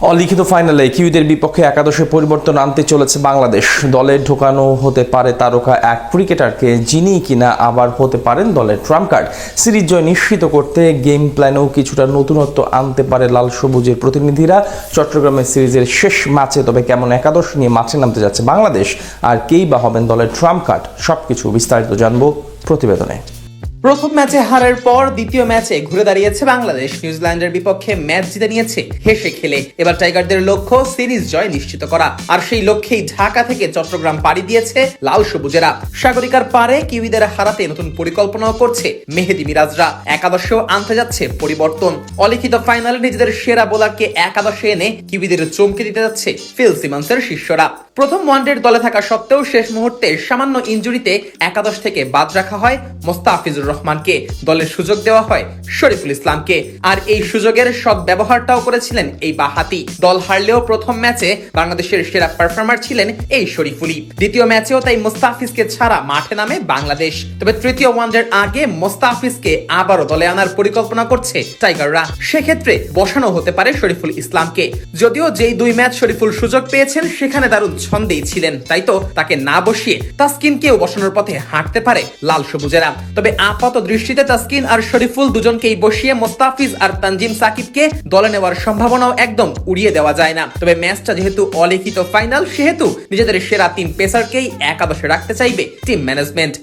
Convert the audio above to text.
অলিখিত ফাইনালে কিউইদের বিপক্ষে একাদশে পরিবর্তন আনতে চলেছে বাংলাদেশ। দলে ঢোকানো হতে পারে তারকা এক ক্রিকেটারকে, যিনি কিনা আবার হতে পারেন দলের ট্রাম্প কার্ড। সিরিজ জয় নিশ্চিত করতে গেম প্ল্যানেও কিছুটা নতুনত্ব আনতে পারে লাল সবুজের প্রতিনিধিরা চট্টগ্রামের সিরিজের শেষ ম্যাচে। তবে কেমন একাদশ নিয়ে মাঠে নামতে যাচ্ছে বাংলাদেশ, আর কেই বা হবেন দলের ট্রাম্প কার্ড, সবকিছু বিস্তারিত জানবো প্রতিবেদনে। প্রথম ম্যাচে হারের পর দ্বিতীয় ম্যাচে ঘুরে দাঁড়িয়েছে বাংলাদেশ। নিউজিল্যান্ডের বিপক্ষে ম্যাচ জিতে নিয়েছে হেসে খেলে। এবার টাইগারদের লক্ষ্য সিরিজ জয় নিশ্চিত করা, আর সেই লক্ষ্যেই ঢাকা থেকে চট্টগ্রাম পাড়ি দিয়েছে লাল সবুজেরা। সাগরিকার পারে কিউইদের হারাতে নতুন পরিকল্পনাও করছে মেহেদী মিরাজরা। একাদশেও আনতে যাচ্ছে পরিবর্তন। অলিখিত ফাইনালে নিজেদের সেরা বোলারকে একাদশে এনে কিউইদের চমকে দিতে যাচ্ছে ফিল সিমন্সের শিষ্যরা। প্রথম ওয়ানডের দলে থাকা সত্ত্বেও শেষ মুহূর্তে সামান্য ইনজুরিতে একাদশ থেকে বাদ রাখা হয় মোস্তাফিজুর রহমানকে। দলের সুযোগ দেওয়া হয় শরীফুল ইসলামকে, আর এই সুযোগের সৎ ব্যবহারটাও করেছিলেন এই বাঁহাতি। দল হারলেও প্রথম ম্যাচে বাংলাদেশের সেরা পারফর্মার ছিলেন এই শরীফুলই। দ্বিতীয় ম্যাচেও তাই মোস্তাফিজকে ছাড়া মাঠে নামে বাংলাদেশ। তবে তৃতীয় ওয়ানডের আগে মোস্তাফিজকে আবারও দলে আনার পরিকল্পনা করছে টাইগাররা। সেক্ষেত্রে বসানো হতে পারে শরীফুল ইসলামকে। যদিও যেই দুই ম্যাচ শরীফুল সুযোগ পেয়েছেন সেখানে দারুণ ছন্দেই ছিলেন, তাই তো তাকে না বসিয়ে তাসকিনকেও বসানোর পথে হাঁটতে পারে লাল সবুজেরা। তবে আপাত দৃষ্টিতে তাসকিন আর শরীফুল দুজনকেই বসিয়ে মোস্তাফিজ আর তানজিম সাকিবকে দলে নেওয়ার সম্ভাবনাও একদম উড়িয়ে দেওয়া যায় না। তবে ম্যাচটা যেহেতু অলিখিত ফাইনাল, সেহেতু নিজেদের সেরা তিন পেসারকেই একাদশে রাখতে চাইবে টিম ম্যানেজমেন্ট।